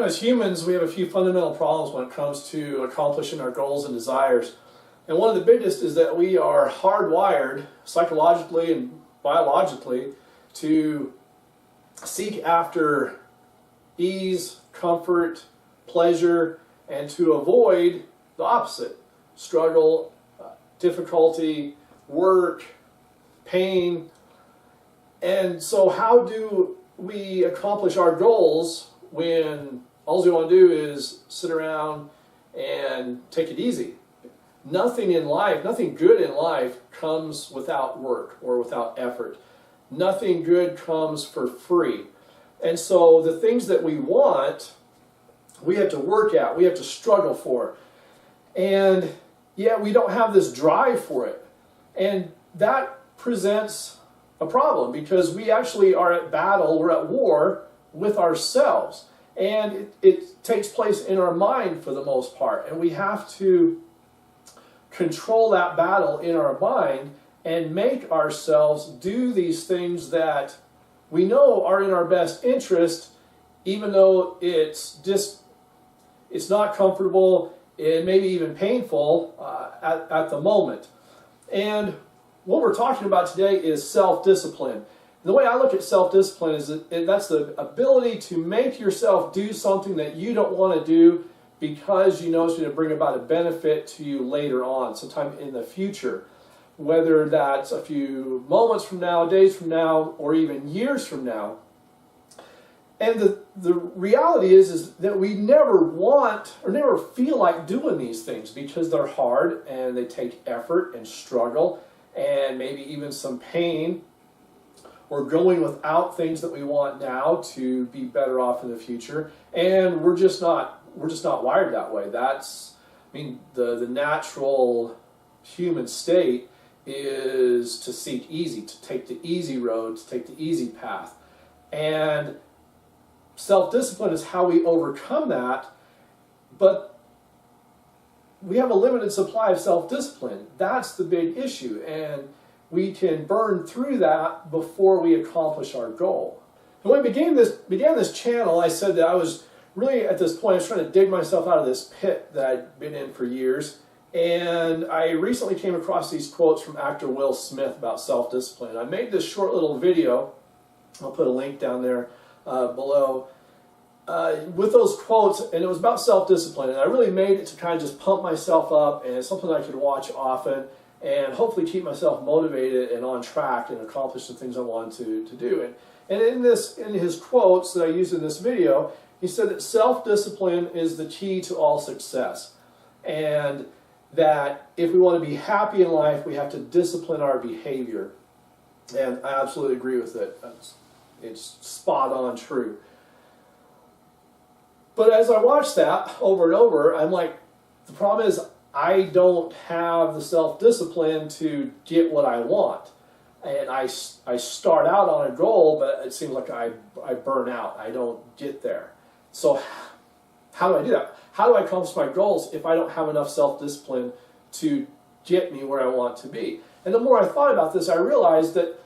as humans, we have a few fundamental problems when it comes to accomplishing our goals and desires. And one of the biggest is that we are hardwired psychologically and biologically to seek after ease, comfort, pleasure, and to avoid the opposite: struggle, difficulty, work, pain. And so how do we accomplish our goals when all we want to do is sit around and take it easy? Nothing in life, nothing good in life comes without work or without effort. Nothing good comes for free. And so the things that we want, we have to work at, we have to struggle for. And yet we don't have this drive for it. And that presents a problem because we actually are at battle, we're at war with ourselves. And it takes place in our mind for the most part. And we have to control that battle in our mind and make ourselves do these things that we know are in our best interest, even though it's not comfortable and maybe even painful at the moment. And what we're talking about today is self-discipline. The way I look at self-discipline is that's the ability to make yourself do something that you don't want to do because you know it's going to bring about a benefit to you later on, sometime in the future. Whether that's a few moments from now, days from now, or even years from now. And the reality is that we never want or never feel like doing these things because they're hard and they take effort and struggle and maybe even some pain. We're going without things that we want now to be better off in the future, and we're just not wired that way. The natural human state is to seek easy, to take the easy road, to take the easy path. And self-discipline is how we overcome that, but we have a limited supply of self-discipline. That's the big issue, and we can burn through that before we accomplish our goal. And when I began this channel, I said that I was really, at this point, I was trying to dig myself out of this pit that I'd been in for years. And I recently came across these quotes from actor Will Smith about self-discipline. I made this short little video, I'll put a link down there below, with those quotes, and it was about self-discipline. And I really made it to kind of just pump myself up, and it's something I could watch often, and hopefully keep myself motivated and on track and accomplish the things I want to do. And in his quotes that I used in this video, he said that self-discipline is the key to all success. And that if we want to be happy in life, we have to discipline our behavior. And I absolutely agree with it. It's spot on true. But as I watch that over and over, I'm like, the problem is I don't have the self-discipline to get what I want. And I start out on a goal, but it seems like I burn out. I don't get there. So how do I do that? How do I accomplish my goals if I don't have enough self-discipline to get me where I want to be? And the more I thought about this, I realized that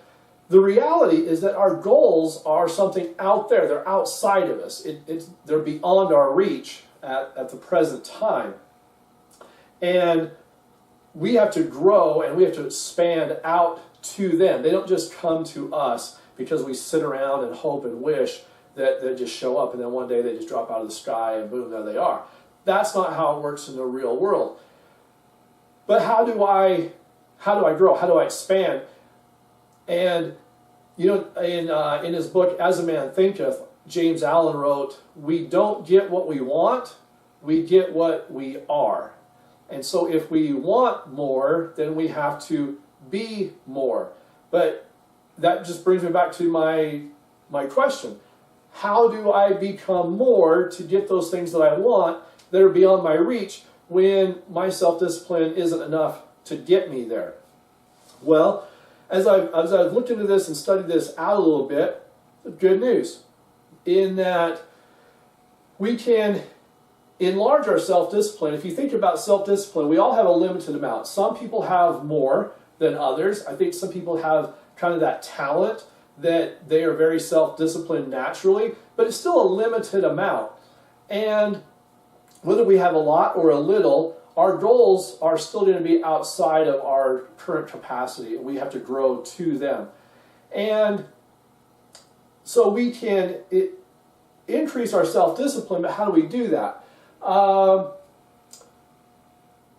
the reality is that our goals are something out there. They're outside of us. They're beyond our reach at the present time. And we have to grow and we have to expand out to them. They don't just come to us because we sit around and hope and wish that they just show up and then one day they just drop out of the sky and boom, there they are. That's not how it works in the real world. But how do I grow? How do I expand? And in his book As a Man Thinketh, James Allen wrote, "We don't get what we want, we get what we are." And so if we want more, then we have to be more. But that just brings me back to my question. How do I become more to get those things that I want that are beyond my reach when my self-discipline isn't enough to get me there? Well, as I've looked into this and studied this out a little bit, good news in that we can enlarge our self-discipline. If you think about self-discipline, we all have a limited amount. Some people have more than others. I think some people have kind of that talent that they are very self-disciplined naturally, but it's still a limited amount. And whether we have a lot or a little, our goals are still going to be outside of our current capacity. We have to grow to them. And so we can increase our self-discipline, but how do we do that?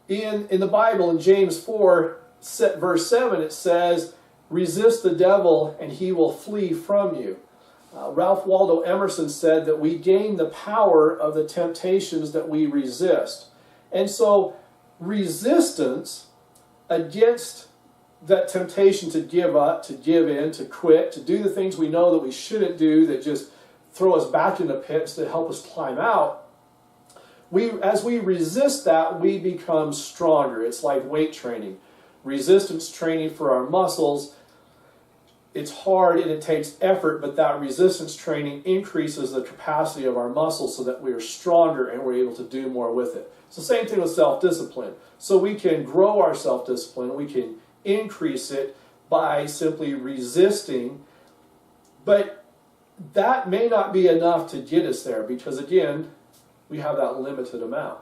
In the Bible, in James 4, verse 7, it says, resist the devil and he will flee from you. Ralph Waldo Emerson said that we gain the power of the temptations that we resist. And so resistance against that temptation to give up, to give in, to quit, to do the things we know that we shouldn't do, that just throw us back in the pits to help us climb out, as we resist that, we become stronger. It's like weight training. Resistance training for our muscles, it's hard and it takes effort, but that resistance training increases the capacity of our muscles so that we are stronger and we're able to do more with it. It's the same thing with self-discipline. So we can grow our self-discipline, we can increase it by simply resisting, but that may not be enough to get us there because, again, we have that limited amount.